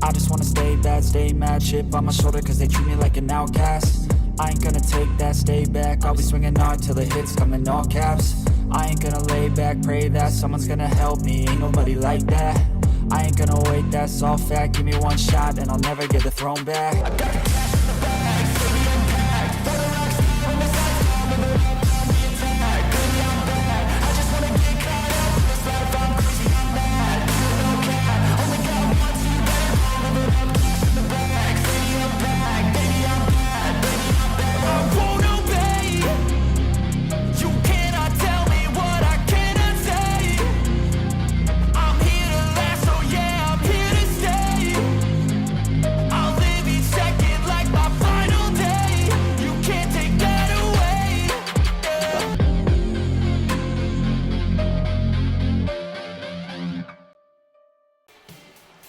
I just wanna stay bad, stay mad, chip on my shoulder cause they treat me like an outcast. I ain't gonna take that, stay back, I'll be swinging hard till the hits come in all caps. I ain't gonna lay back, pray that someone's gonna help me, ain't nobody like that. I ain't gonna wait, that's all fact, give me one shot and I'll never get the throne back. I got the cash in the bag, city on back, for the rocks, on the sides, I'm a re-attack, baby I'm back, I just wanna get caught up in this life, I'm crazy, I'm mad, no cap, only got one, two, better call it up, cash in the bag, city on back, baby I'm bad, baby I'm bad, I won't obey, you cannot tell me what I cannot say, I'm here to last, so yeah, I'm here to stay, I'll live each second like my final day, you can't take that away,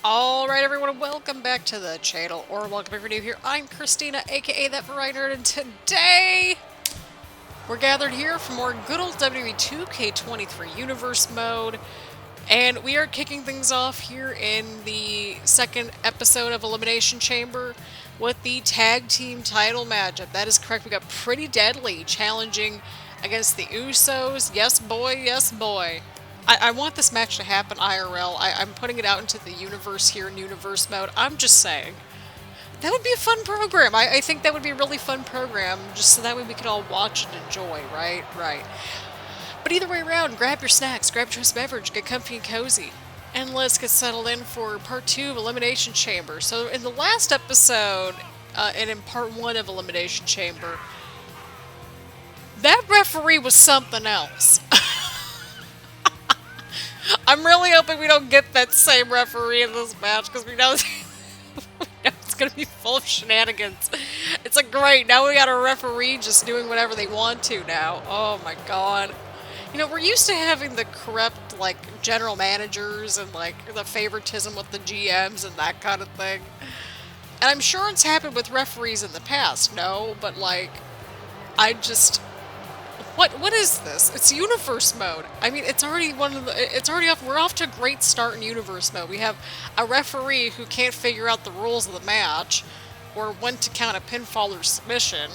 Alright everyone, welcome back to the channel, or welcome if you're new here. I'm Christina, aka That Variety Nerd, and today we're gathered here for more good old WWE 2K23 Universe mode, and we are kicking things off here in the second episode of Elimination Chamber with the tag team title matchup. That is correct, we got Pretty Deadly challenging against the Usos. Yes boy, yes boy. I want this match to happen IRL. I'm putting it out into the universe here in universe mode. I'm just saying. That would be a fun program. I think that would be a really fun program, just so that way we could all watch and enjoy, right? Right. But either way around, grab your snacks, grab your choice beverage, get comfy and cozy, and let's get settled in for part 2 of Elimination Chamber. So in the last episode, and in part 1 of Elimination Chamber, that referee was something else. I'm really hoping we don't get that same referee in this match, because we know it's going to be full of shenanigans. It's like, great, now we got a referee just doing whatever they want to now. Oh my god. You know, we're used to having the corrupt, like, general managers and, like, the favoritism with the GMs and that kind of thing. And I'm sure it's happened with referees in the past, no? But, like, I just... What is this? It's universe mode. I mean, it's already off. We're off to a great start in universe mode. We have a referee who can't figure out the rules of the match, or when to count a pinfall or submission,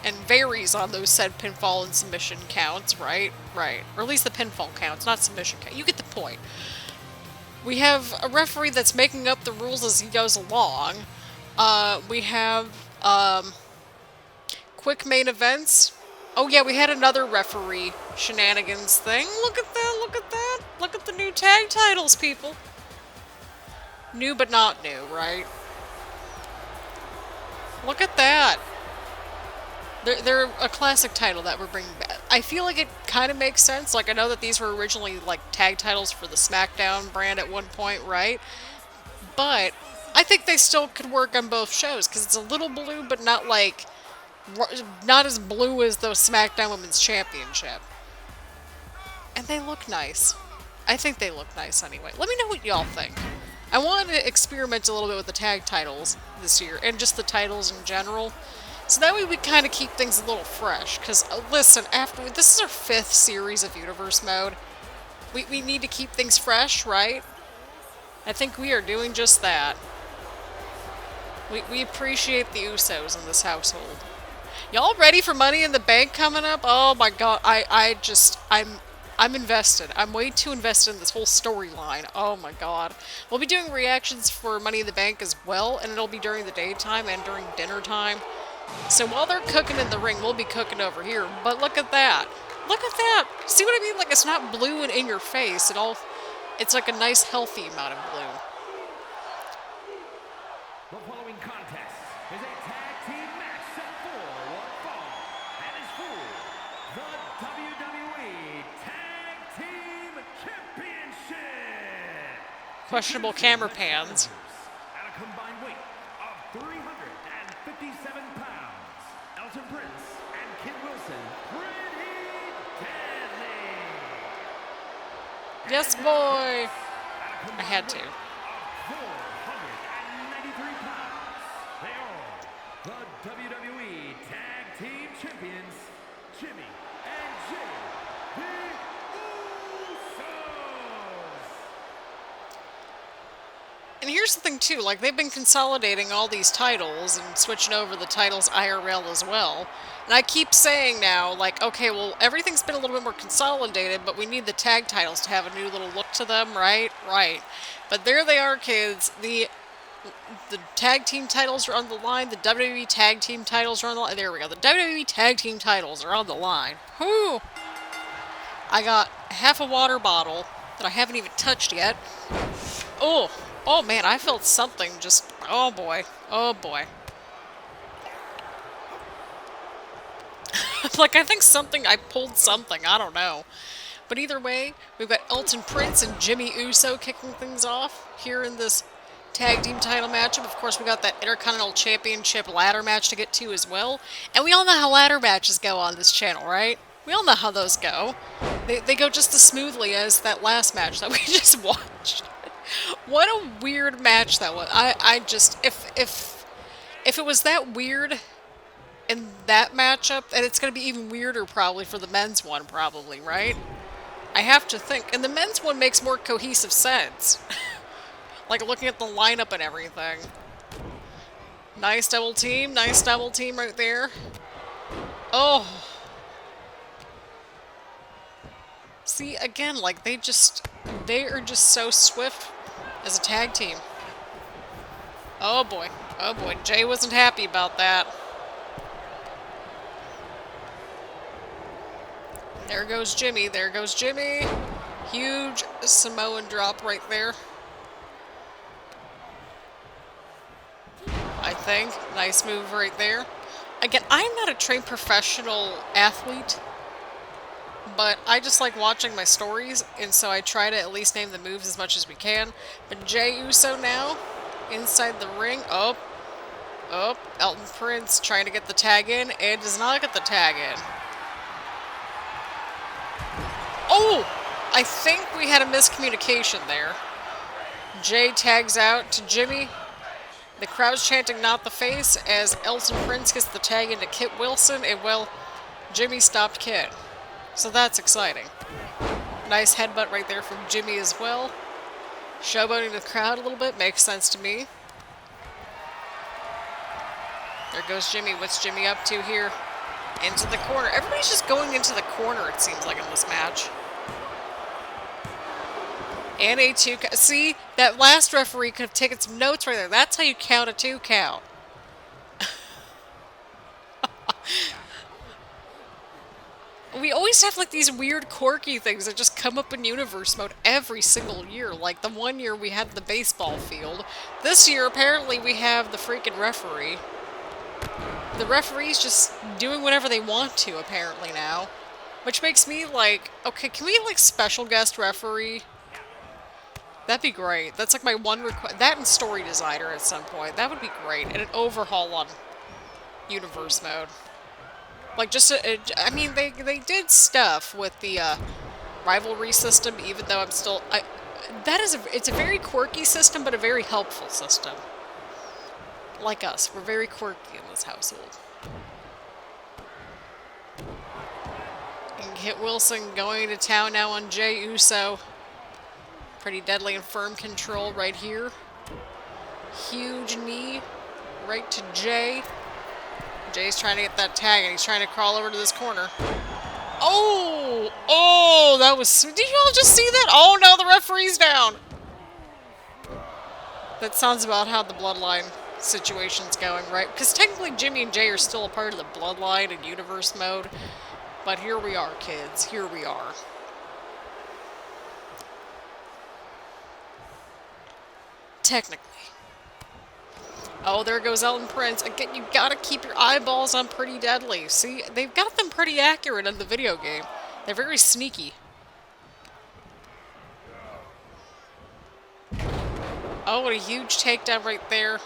and varies on those said pinfall and submission counts, right? Right. Or at least the pinfall counts, not submission count. You get the point. We have a referee that's making up the rules as he goes along. We have, quick main events. Oh yeah, we had another referee shenanigans thing. Look at that, look at that. Look at the new tag titles, people. New but not new, right? Look at that. They're a classic title that we're bringing back. I feel like it kind of makes sense. Like, I know that these were originally, like, tag titles for the Smackdown brand at one point, right? But I think they still could work on both shows, because it's a little blue, but not, like... not as blue as the SmackDown Women's Championship. And they look nice. I think they look nice anyway. Let me know what y'all think. I wanted to experiment a little bit with the tag titles this year, and just the titles in general. So that way we kind of keep things a little fresh. Because, listen, this is our 5th series of Universe Mode. We need to keep things fresh, right? I think we are doing just that. We appreciate the Usos in this household. Y'all ready for Money in the Bank coming up? Oh my god, I'm invested. I'm way too invested in this whole storyline. Oh my god. We'll be doing reactions for Money in the Bank as well, and it'll be during the daytime and during dinner time. So while they're cooking in the ring, we'll be cooking over here. But look at that. Look at that. See what I mean? Like, it's not blue and in your face. It's like a nice, healthy amount of blue. The following contest is a tag team match set for one fall and is for the WWE Tag Team Championship. Questionable camera pans. At a combined weight of 357 pounds, Elton Prince and Kid Wilson, Pretty Deadly. Yes, boy. I had to. 493 pounds. They are the WWE Tag Team Champions, Jimmy and Jay, the Usos. And here's here's the thing too, like they've been consolidating all these titles and switching over the titles IRL as well. And I keep saying now, like, okay, well, everything's been a little bit more consolidated, but we need the tag titles to have a new little look to them, right? Right. But there they are, kids. The tag team titles are on the line. The WWE tag team titles are on the line. There we go. The WWE tag team titles are on the line. Whew! I got half a water bottle that I haven't even touched yet. Oh! Oh man, I felt something just... Oh boy. Oh boy. Like, I think I pulled something. I don't know. But either way, we've got Elton Prince and Jimmy Uso kicking things off here in this tag team title matchup. Of course, we got that Intercontinental Championship ladder match to get to as well. And we all know how ladder matches go on this channel, right? We all know how those go. They go just as smoothly as that last match that we just watched. What a weird match that was. I just, if it was that weird in that matchup, and it's going to be even weirder probably for the men's one, probably, right? I have to think. And the men's one makes more cohesive sense. Like, looking at the lineup and everything. Nice double team right there. Oh. See, again, like, they are just so swift as a tag team. Oh boy. Oh boy. Jay wasn't happy about that. There goes Jimmy. There goes Jimmy. Huge Samoan drop right there. I think. Nice move right there. Again, I'm not a trained professional athlete, but I just like watching my stories, and so I try to at least name the moves as much as we can. But Jey Uso now, inside the ring. Oh. Oh. Elton Prince trying to get the tag in, and does not get the tag in. Oh! I think we had a miscommunication there. Jay tags out to Jimmy. The crowd's chanting "not the face" as Elton Prince gets the tag into Kit Wilson, and well, Jimmy stopped Kit. So that's exciting. Nice headbutt right there from Jimmy as well. Showboating the crowd a little bit, makes sense to me. There goes Jimmy. What's Jimmy up to here? Into the corner. Everybody's just going into the corner, it seems like, in this match. And a 2 count. See, that last referee could have taken some notes right there. That's how you count a 2 count. We always have like these weird quirky things that just come up in universe mode every single year. Like the one year we had the baseball field. This year apparently we have the freaking referee. The referee's just doing whatever they want to apparently now. Which makes me like, okay, can we like special guest referee? That'd be great. That's like my one request. That and story designer at some point. That would be great. And an overhaul on universe mode. Like just, I mean, they did stuff with the rivalry system, even though I'm still, it's a very quirky system, but a very helpful system. Like us, we're very quirky in this household. And Kit Wilson going to town now on Jey Uso. Pretty deadly and firm control right here. Huge knee right to Jey. Jay's trying to get that tag, and he's trying to crawl over to this corner. Oh! Oh, that was... Did you all just see that? Oh, no, the referee's down. That sounds about how the Bloodline situation's going, right? Because technically Jimmy and Jay are still a part of the Bloodline and universe mode. But here we are, kids. Here we are. Technically. Oh, there goes Elton Prince. Again, you gotta keep your eyeballs on Pretty Deadly. See, they've got them pretty accurate in the video game. They're very sneaky. Oh, what a huge takedown right there.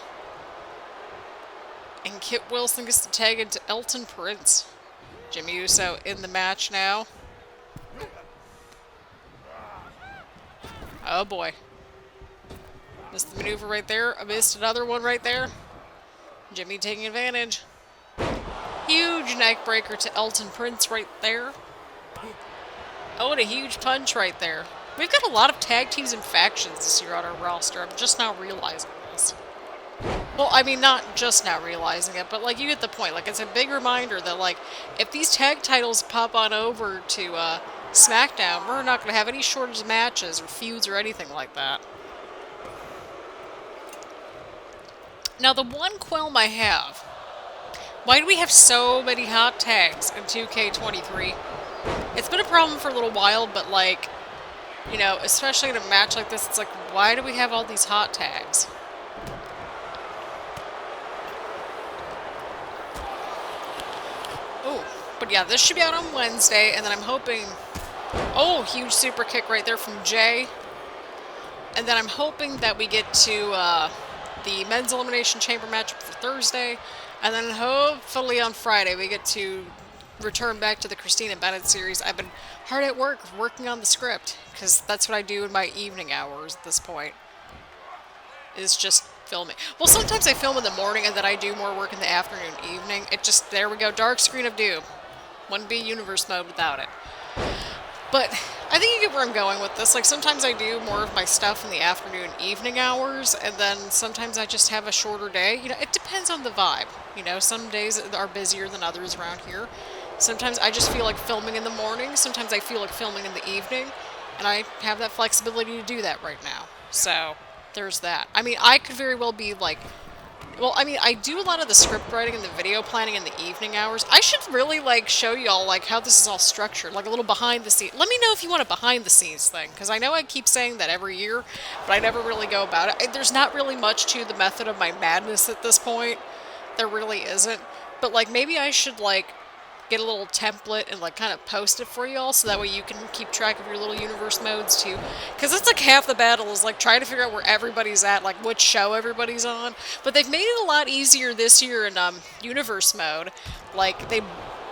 And Kit Wilson gets the tag into Elton Prince. Jimmy Uso in the match now. Oh boy. Missed the maneuver right there. I missed another one right there. Jimmy taking advantage. Huge neck breaker to Elton Prince right there. Oh, and a huge punch right there. We've got a lot of tag teams and factions this year on our roster. I'm just now realizing this. Well, I mean, not just now realizing it, but, like, you get the point. Like, it's a big reminder that, like, if these tag titles pop on over to SmackDown, we're not going to have any shortage of matches or feuds or anything like that. Now, the one qualm I have, why do we have so many hot tags in 2K23? It's been a problem for a little while, but, like, you know, especially in a match like this, it's like, why do we have all these hot tags? Oh, but yeah, this should be out on Wednesday, and then I'm hoping... Oh, huge super kick right there from Jay. And then I'm hoping that we get to the Men's Elimination Chamber matchup for Thursday, and then hopefully on Friday we get to return back to the Christina Bennett series. I've been hard at work working on the script, because that's what I do in my evening hours at this point, is just filming. Well, sometimes I film in the morning and then I do more work in the afternoon, evening. It just, there we go, dark screen of doom. Wouldn't be universe mode without it. But I think you get where I'm going with this. Like, sometimes I do more of my stuff in the afternoon, evening hours, and then sometimes I just have a shorter day. You know, it depends on the vibe. You know, some days are busier than others around here. Sometimes I just feel like filming in the morning. Sometimes I feel like filming in the evening. And I have that flexibility to do that right now. So, there's that. I mean, I could very well be like... Well, I mean, I do a lot of the script writing and the video planning in the evening hours. I should really, like, show y'all, like, how this is all structured. Like, a little behind the scenes. Let me know if you want a behind the scenes thing. Because I know I keep saying that every year, but I never really go about it. There's not really much to the method of my madness at this point. There really isn't. But, like, maybe I should, like, get a little template and, like, kind of post it for y'all, so that way you can keep track of your little universe modes too. Because that's like half the battle, is like trying to figure out where everybody's at, like which show everybody's on. But they've made it a lot easier this year in universe mode. Like, they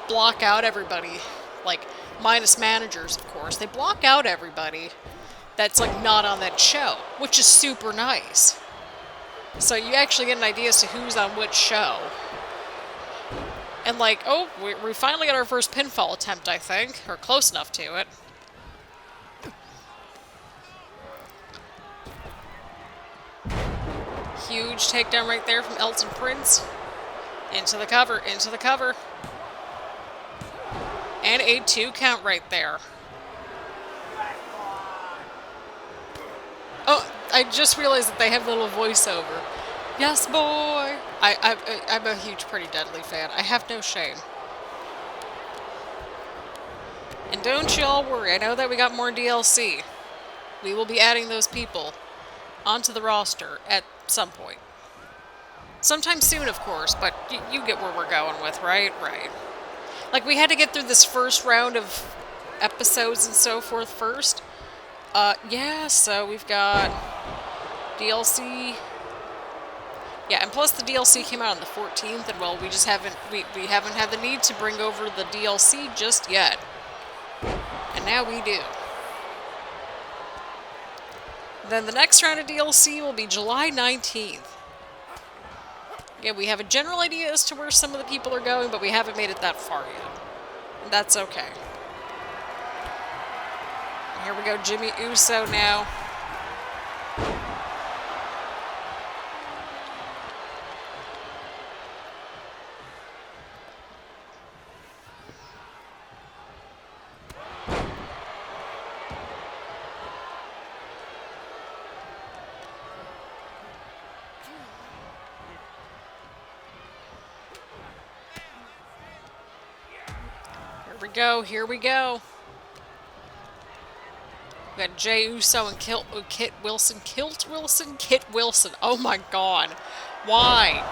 block out everybody, like minus managers, of course. They block out everybody that's like not on that show, which is super nice. So you actually get an idea as to who's on which show. And like, oh, we finally got our first pinfall attempt, I think. Or close enough to it. Huge takedown right there from Elton Prince. Into the cover, into the cover. And a 2 count right there. Oh, I just realized that they have a little voiceover. Yes, boy! I'm a huge Pretty Deadly fan. I have no shame. And don't y'all worry, I know that we got more DLC. We will be adding those people onto the roster at some point. Sometime soon, of course, but you get where we're going with, right? Right. Like, we had to get through this first round of episodes and so forth first. Yeah, so we've got DLC... Yeah, and plus the DLC came out on the 14th, and well, we just haven't had the need to bring over the DLC just yet. And now we do. Then the next round of DLC will be July 19th. Yeah, we have a general idea as to where some of the people are going, but we haven't made it that far yet. And that's okay. And here we go, Jimmy Uso now. Here we go. We got Jey Uso and Kit Wilson. Kit Wilson. Oh my god. Why?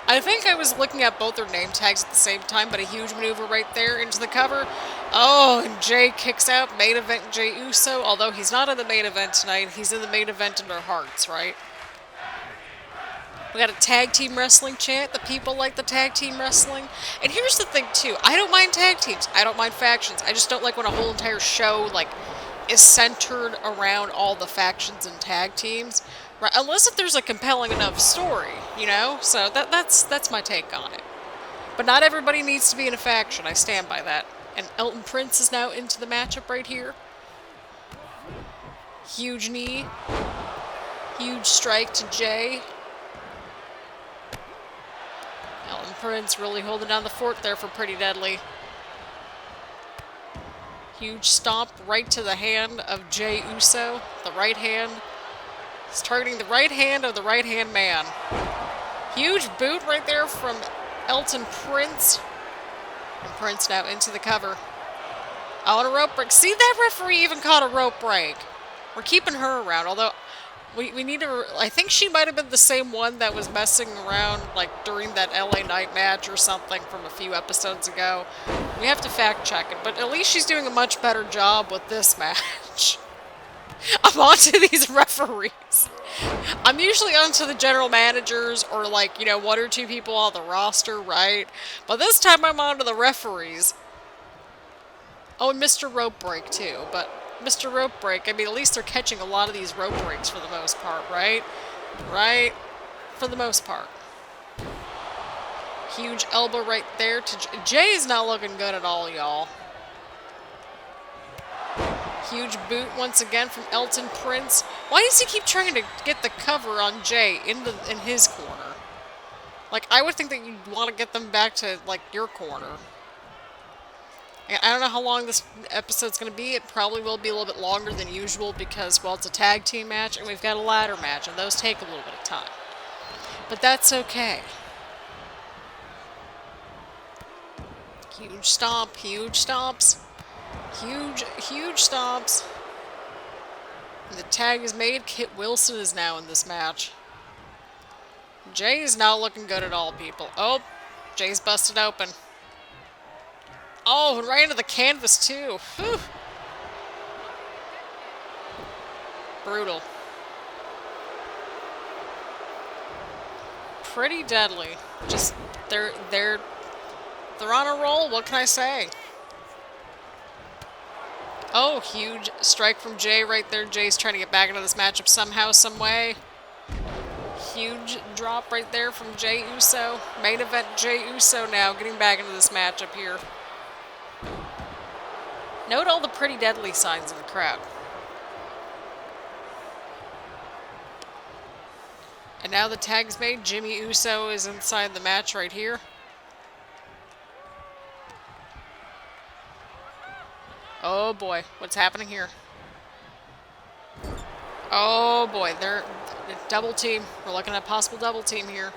I think I was looking at both their name tags at the same time, but a huge maneuver right there into the cover. Oh, and Jey kicks out. Main event Jey Uso. Although he's not in the main event tonight. He's in the main event in our hearts, right? We got a tag team wrestling chant. The people like the tag team wrestling. And here's the thing, too. I don't mind tag teams. I don't mind factions. I just don't like when a whole entire show, like, is centered around all the factions and tag teams. Right? Unless if there's a compelling enough story, you know? So that's my take on it. But not everybody needs to be in a faction. I stand by that. And Elton Prince is now into the matchup right here. Huge knee. Huge strike to Jay. Elton Prince really holding down the fort there for Pretty Deadly. Huge stomp right to the hand of Jey Uso. The right hand. He's targeting the right hand of the right-hand man. Huge boot right there from Elton Prince. And Prince now into the cover. Oh, and a rope break. See, that referee even caught a rope break. We're keeping her around, although we need to... I think she might have been the same one that was messing around, like, during that LA Knight match or something from a few episodes ago. We have to fact check it, but at least she's doing a much better job with this match. I'm on to these referees. I'm usually on to the general managers or, like, you know, one or two people on the roster, right? But this time I'm on to the referees. Oh, and Mr. Rope Break, too. But Mr. Rope Break, I mean, at least they're catching a lot of these rope breaks for the most part, right? Right? For the most part. Huge elbow right there to Jay is not looking good at all, y'all. Huge boot once again from Elton Prince. Why does he keep trying to get the cover on Jay in his corner? Like, I would think that you'd want to get them back to, like, your corner. I don't know how long this episode's going to be. It probably will be a little bit longer than usual because, well, it's a tag team match and we've got a ladder match, and those take a little bit of time. But that's okay. Huge stomp, huge stomps. Huge stomps. And the tag is made. Kit Wilson is now in this match. Jay is not looking good at all, people. Oh, Jay's busted open. Oh, and right into the canvas, too. Whew. Brutal. Pretty Deadly. Just, they're on a roll. What can I say? Oh, huge strike from Jay right there. Jay's trying to get back into this matchup somehow, some way. Huge drop right there from Jey Uso. Main event Jey Uso now getting back into this matchup here. Note all the Pretty Deadly signs in the crowd. And now the tag's made. Jimmy Uso is inside the match right here. Oh boy, what's happening here? Oh boy, they're double team. We're looking at a possible double team here.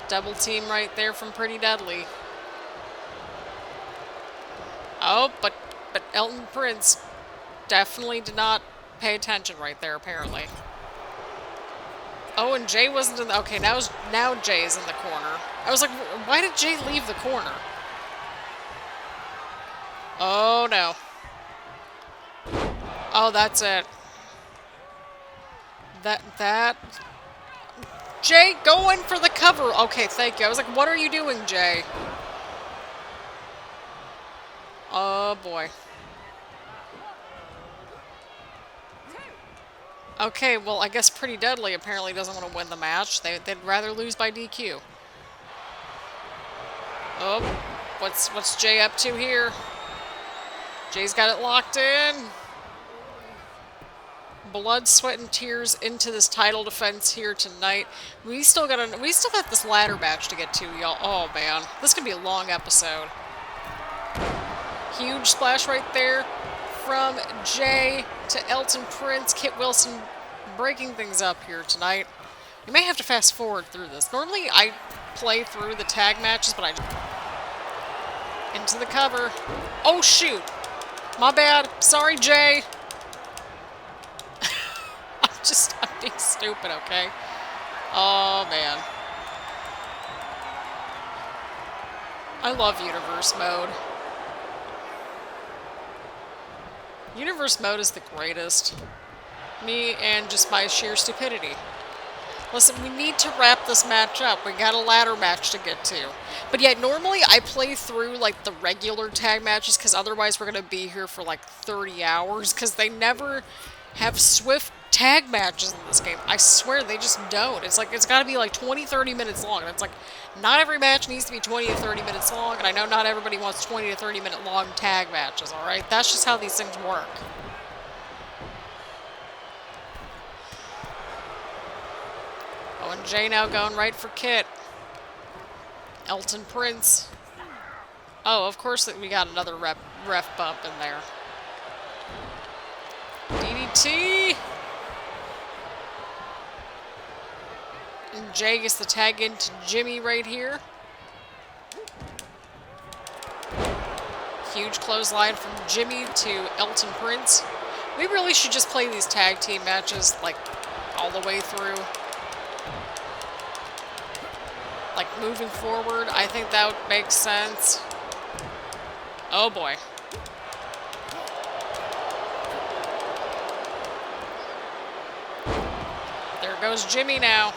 Double team right there from Pretty Deadly. Oh, but Elton Prince definitely did not pay attention right there, apparently. Oh, and Jay wasn't in the... Okay, now Jay's in the corner. I was like, why did Jay leave the corner? Oh, no. Oh, that's it. That... Jay, go in for the cover. Okay, thank you. I was like, what are you doing, Jay? Oh, boy. Okay, well, I guess Pretty Deadly apparently doesn't want to win the match. They'd rather lose by DQ. Oh, what's Jay up to here? Jay's got it locked in. Blood, sweat, and tears into this title defense here tonight. We still got this ladder match to get to, y'all. Oh man, this could be a long episode. Huge splash right there from Jay to Elton Prince. Kit Wilson breaking things up here tonight. You may have to fast forward through this. Normally I play through the tag matches, but into the cover. Oh shoot, my bad. Sorry, Jay. I'm being stupid, okay? Oh, man. I love Universe Mode. Universe Mode is the greatest. Me and just my sheer stupidity. Listen, we need to wrap this match up. We got a ladder match to get to. But yet, normally I play through, like, the regular tag matches, because otherwise we're going to be here for, like, 30 hours, because they never have swift tag matches in this game. I swear they just don't. It's like, it's got to be like 20, 30 minutes long. And it's like, not every match needs to be 20 to 30 minutes long, and I know not everybody wants 20 to 30 minute long tag matches, alright? That's just how these things work. Oh, and Jay now going right for Kit. Elton Prince. Oh, of course we got another ref bump in there. DDT! And Jay gets the tag into Jimmy right here. Huge clothesline from Jimmy to Elton Prince. We really should just play these tag team matches, like, all the way through. Like, moving forward, I think that would make sense. Oh boy. There goes Jimmy now.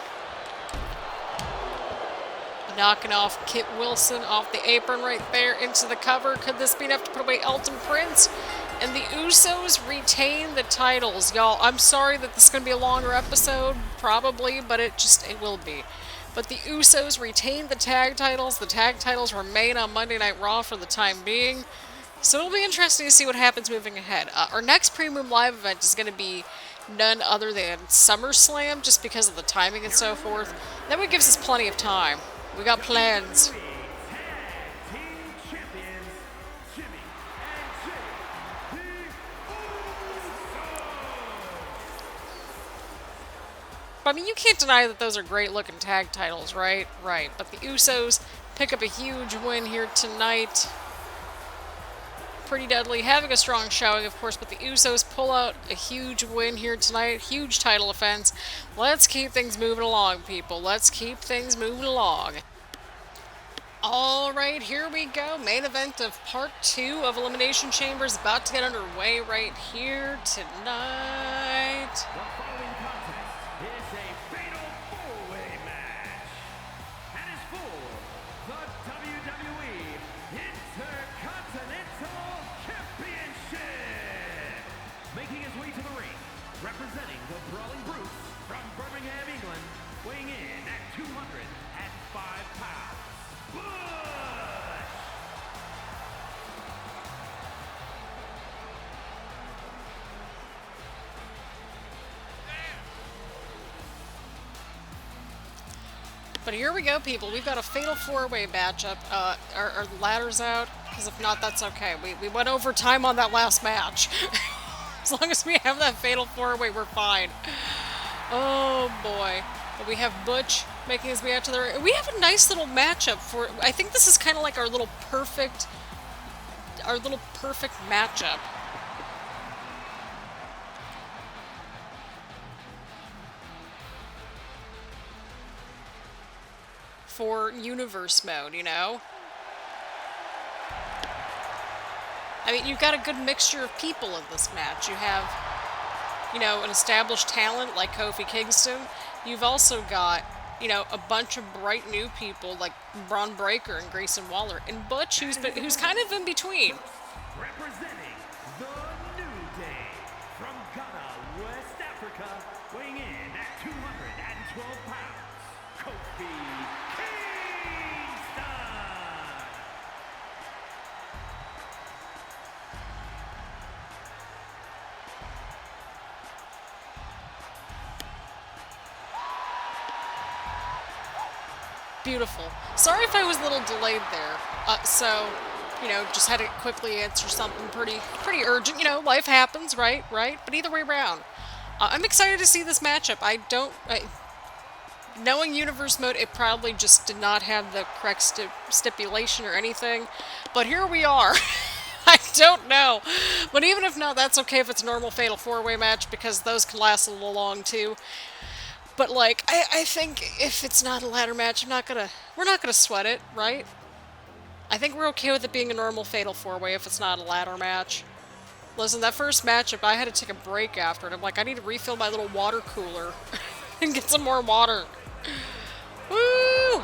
Knocking off Kit Wilson off the apron right there into the cover. Could this be enough to put away Elton Prince? And the Usos retain the titles. Y'all, I'm sorry that this is going to be a longer episode, probably, but it will be. But the Usos retain the tag titles. The tag titles remain on Monday Night Raw for the time being. So it'll be interesting to see what happens moving ahead. Our next Premium Live event is going to be none other than SummerSlam, just because of the timing and so forth. That would give us plenty of time. We got plans. I mean, you can't deny that those are great-looking tag titles, right? Right. But the Usos pick up a huge win here tonight. Pretty Deadly having a strong showing, of course, but the Usos pull out a huge win here tonight. Huge title offense. Let's keep things moving along, people. Let's keep things moving along. Alright, here we go. Main event of Part 2 of Elimination Chamber is about to get underway right here tonight. The following contest is a fatal four-way match and is for the WWE Intercontinental Championship. Making his way to the ring, representing the Brawling Brutes from Birmingham, England, weighing in at 205 pounds, Butch! But here we go, people. We've got a fatal four-way matchup. Our ladder's out, because if not, that's okay. We went over time on that last match. As long as we have that fatal four-way, we're fine. Oh, boy. But we have Butch making his way out to the ring. We have a nice little matchup for... I think this is kind of like our little perfect matchup. For universe mode, you know? I mean, you've got a good mixture of people in this match. You have, you know, an established talent like Kofi Kingston. You've also got, you know, a bunch of bright new people like Bron Breakker and Grayson Waller. And Butch, who's kind of in between. Representing the New Day from Ghana, West Africa, weighing in at 212 pounds, Kofi Kingston! Beautiful. Sorry if I was a little delayed there. So, you know, just had to quickly answer something pretty urgent. You know, life happens, right? But either way around. I'm excited to see this matchup. Knowing Universe Mode, it probably just did not have the correct stipulation or anything. But here we are. I don't know. But even if not, that's okay if it's a normal Fatal 4-Way match, because those can last a little long, too. But, like, I think if it's not a ladder match, we're not gonna sweat it, right? I think we're okay with it being a normal Fatal 4-Way if it's not a ladder match. Listen, that first matchup, I had to take a break after it. I'm like, I need to refill my little water cooler and get some more water. Woo!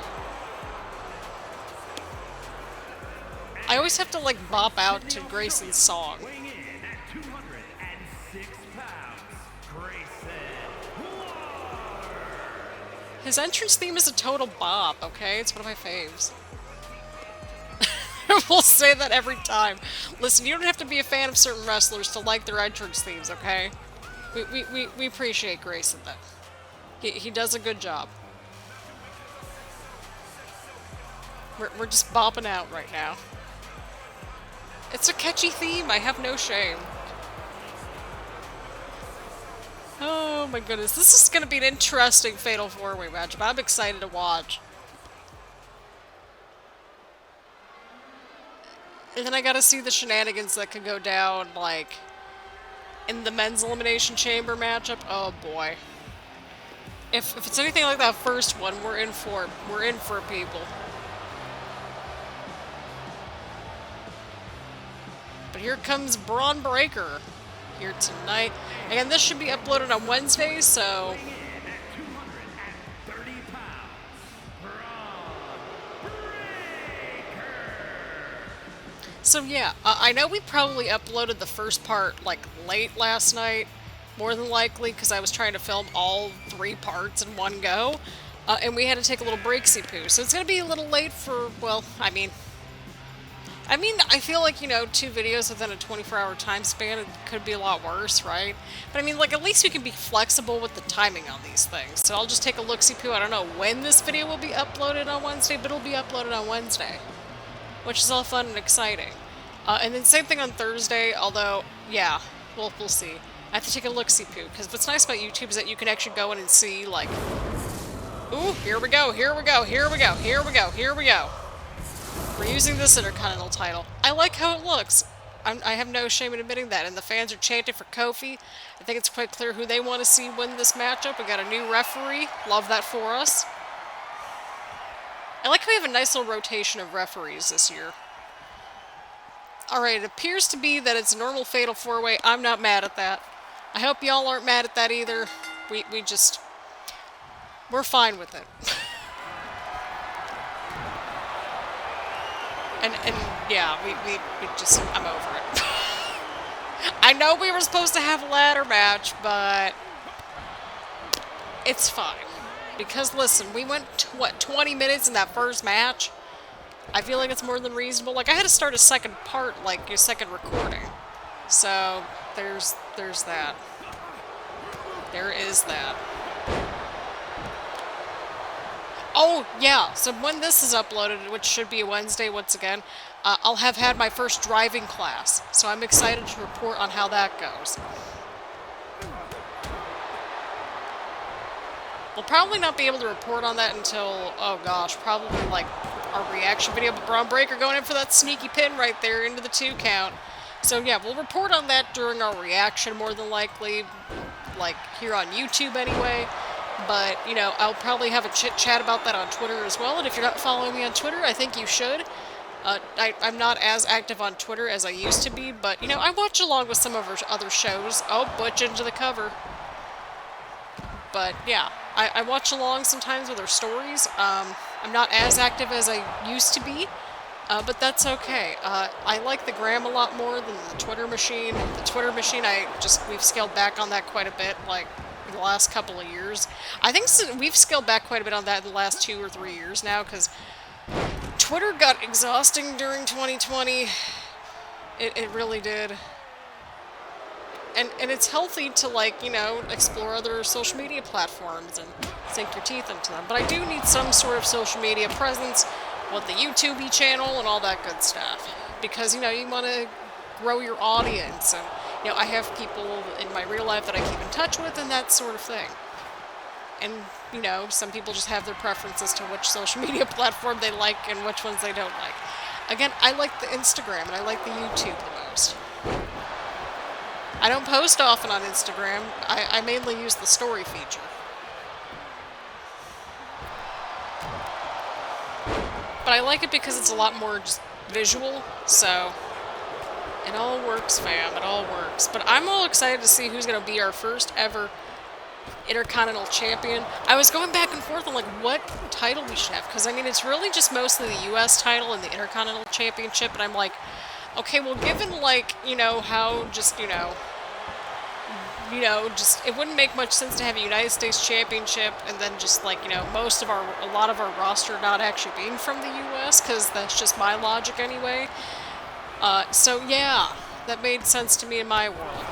I always have to, like, bop out to Grayson's song. Weighing in at 206 pounds, His entrance theme is a total bop, okay? It's one of my faves. We'll say that every time. Listen, you don't have to be a fan of certain wrestlers to like their entrance themes, okay? We appreciate Grayson, though. He does a good job. We're just bopping out right now. It's a catchy theme, I have no shame. Oh my goodness, this is going to be an interesting Fatal 4-Way matchup. I'm excited to watch. And then I gotta see the shenanigans that could go down, like, in the men's Elimination Chamber matchup. Oh boy. If it's anything like that first one, we're in for people. But here comes Bron Breakker here tonight. Again, this should be uploaded on Wednesday, so... So yeah, I know we probably uploaded the first part, like, late last night, more than likely, because I was trying to film all 3 parts in one go, and we had to take a little breaksy-poo. So it's going to be a little late for, well, I mean, I feel like, you know, 2 videos within a 24-hour time span, it could be a lot worse, right? But I mean, like, at least we can be flexible with the timing on these things. So I'll just take a look-see-poo. I don't know when this video will be uploaded on Wednesday, but it'll be uploaded on Wednesday, which is all fun and exciting. And then same thing on Thursday, although, yeah, we'll see. I have to take a look-see-poo, because what's nice about YouTube is that you can actually go in and see, like, ooh, here we go, here we go, here we go, here we go, here we go. We're using this Intercontinental title. I like how it looks. I have no shame in admitting that, and the fans are chanting for Kofi. I think it's quite clear who they want to see win this matchup. We got a new referee. Love that for us. I like how we have a nice little rotation of referees this year. Alright, it appears to be that it's a normal Fatal 4-Way. I'm not mad at that. I hope y'all aren't mad at that either. We're fine with it. and yeah, we just, I'm over it. I know we were supposed to have a ladder match, but it's fine. Because, listen, we went, what, 20 minutes in that first match? I feel like it's more than reasonable. Like, I had to start a second part, like, a second recording. So, there's that. There is that. Oh, yeah, so when this is uploaded, which should be a Wednesday once again, I'll have had my first driving class. So I'm excited to report on how that goes. We'll probably not be able to report on that until, oh gosh, probably like our reaction video, but Bron Breakker going in for that sneaky pin right there into the 2 count. So yeah, we'll report on that during our reaction more than likely, like here on YouTube anyway. But, you know, I'll probably have a chit-chat about that on Twitter as well, and if you're not following me on Twitter, I think you should. I'm not as active on Twitter as I used to be, but, you know, I watch along with some of our other shows. Oh, Butch into the cover. But, yeah, I watch along sometimes with their stories. I'm not as active as I used to be, but that's okay. I like the gram a lot more than the Twitter machine. The Twitter machine, we've scaled back on that quite a bit, like, the last couple of years. I think we've scaled back quite a bit on that in the last 2 or 3 years now, because Twitter got exhausting during 2020. It really did. And it's healthy to, like, you know, explore other social media platforms and sink your teeth into them. But I do need some sort of social media presence with the YouTube channel and all that good stuff. Because, you know, you want to grow your audience. And, you know, I have people in my real life that I keep in touch with and that sort of thing. And, you know, some people just have their preferences to which social media platform they like and which ones they don't like. Again, I like the Instagram and I like the YouTube the most. I don't post often on Instagram. I mainly use the story feature. But I like it because it's a lot more just visual, so it all works, fam. It all works. But I'm all excited to see who's going to be our first ever Intercontinental Champion. I was going back and forth on, like, what title we should have, because, I mean, it's really just mostly the U.S. title and the Intercontinental Championship, and I'm like, okay, well, given, like, you know, how just, you know, you know, just, it wouldn't make much sense to have a United States Championship and then just, like, you know, a lot of our roster not actually being from the U.S., because that's just my logic anyway. So yeah, that made sense to me in my world.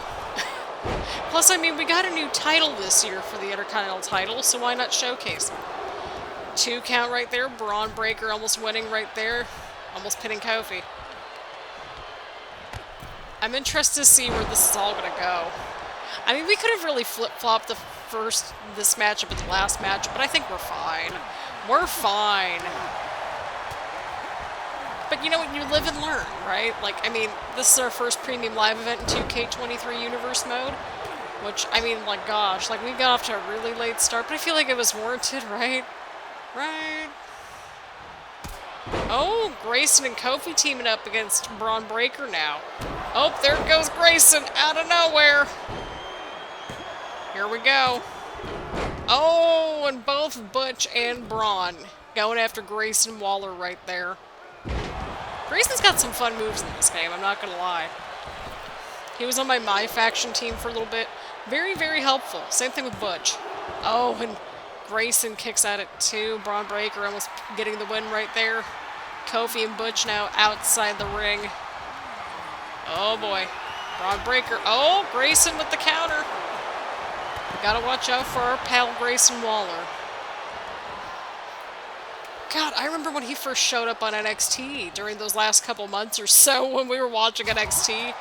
Plus, I mean, we got a new title this year for the Intercontinental title, so why not showcase it? 2 count right there, Bron Breakker almost winning right there, almost pinning Kofi. I'm interested to see where this is all going to go. I mean, we could have really flip-flopped this matchup and the last match, but I think we're fine. We're fine. But you know what? You live and learn, right? Like, I mean, this is our first premium live event in 2K23 Universe mode, which, I mean, like, gosh, like, we got off to a really late start, but I feel like it was warranted, right? Right? Oh, Grayson and Kofi teaming up against Bron Breakker now. Oh, there goes Grayson out of nowhere. Here we go. Oh, and both Butch and Bron going after Grayson Waller right there. Grayson's got some fun moves in this game, I'm not gonna lie. He was on my faction team for a little bit. Very, very helpful. Same thing with Butch. Oh, and Grayson kicks at it too. Bron Breakker almost getting the win right there. Kofi and Butch now outside the ring. Oh boy. Bron Breakker. Oh, Grayson with the counter. Gotta watch out for our pal Grayson Waller. God, I remember when he first showed up on NXT during those last couple months or so when we were watching NXT.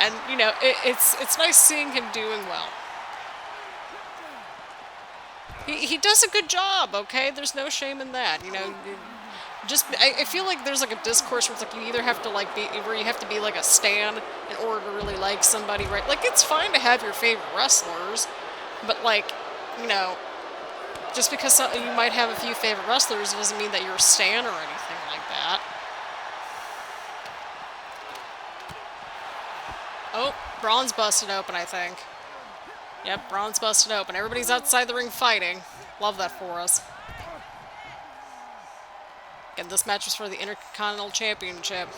And, you know, it's nice seeing him doing well. He does a good job, okay? There's no shame in that, you know. I feel like there's like a discourse where it's like you either have to like you have to be like a stan in order to really like somebody, right? Like, it's fine to have your favorite wrestlers, but like, you know, just because you might have a few favorite wrestlers doesn't mean that you're a stan or anything like that. Oh, Bron's busted open, I think. Yep, Bron's busted open. Everybody's outside the ring fighting. Love that for us. Again, this match was for the Intercontinental Championship.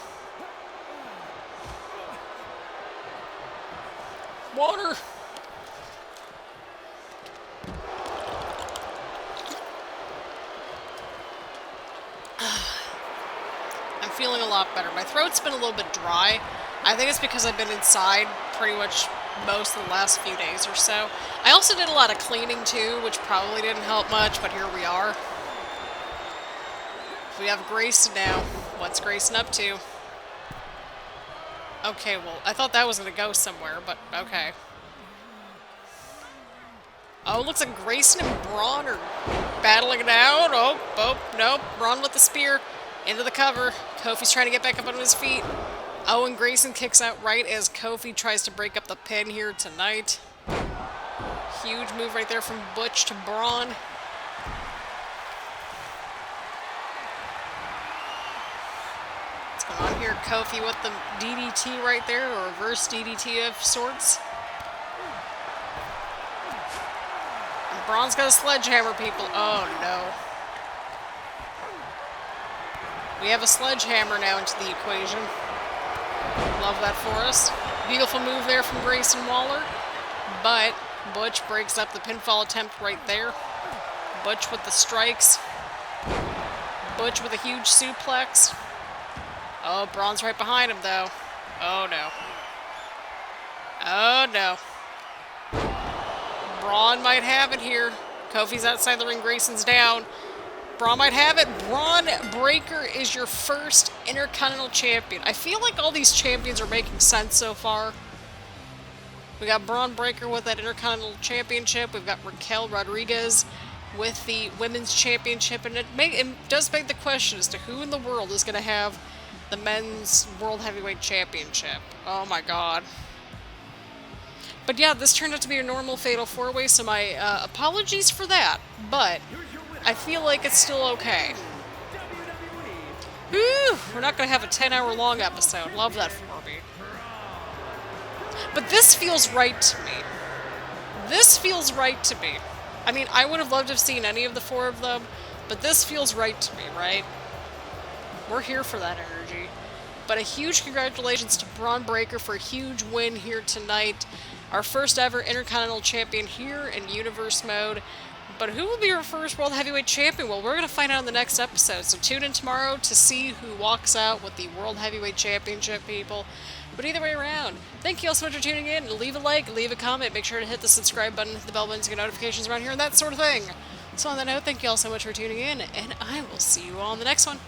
Water! I'm feeling a lot better. My throat's been a little bit dry. I think it's because I've been inside pretty much most of the last few days or so. I also did a lot of cleaning too, which probably didn't help much, but here we are. We have Grayson now. What's Grayson up to? Okay, well, I thought that was going to go somewhere, but okay. Oh, looks like Grayson and Bron are battling it out. Oh, nope. Bron with the spear. Into the cover. Kofi's trying to get back up on his feet. Oh, and Grayson kicks out right as Kofi tries to break up the pin here tonight. Huge move right there from Butch to Bron. What's going on here? Kofi with the DDT right there, or reverse DDT of sorts. And Bron's got a sledgehammer, people. Oh, no. We have a sledgehammer now into the equation. Love that for us. Beautiful move there from Grayson Waller. But Butch breaks up the pinfall attempt right there. Butch with the strikes. Butch with a huge suplex. Oh, Bron's right behind him, though. Oh, no. Oh, no. Bron might have it here. Kofi's outside the ring. Grayson's down. Bron might have it. Bron Breakker is your first Intercontinental Champion. I feel like all these champions are making sense so far. We got Bron Breakker with that Intercontinental Championship. We've got Raquel Rodriguez with the Women's Championship. And it does beg the question as to who in the world is going to have the Men's World Heavyweight Championship. Oh my god. But yeah, this turned out to be a normal Fatal 4-Way, so my apologies for that. But I feel like it's still okay. Whew, we're not going to have a 10-hour long episode. Love that for me. But this feels right to me. This feels right to me. I mean, I would have loved to have seen any of the 4 of them, but this feels right to me, right? We're here for that energy. But a huge congratulations to Bron Breakker for a huge win here tonight. our first ever Intercontinental Champion here in Universe mode. But who will be our first World Heavyweight Champion? Well, we're going to find out in the next episode. So tune in tomorrow to see who walks out with the World Heavyweight Championship, people. But either way around, thank you all so much for tuning in. Leave a like, leave a comment, make sure to hit the subscribe button, hit the bell button to get notifications around here, and that sort of thing. So on that note, thank you all so much for tuning in, and I will see you all in the next one.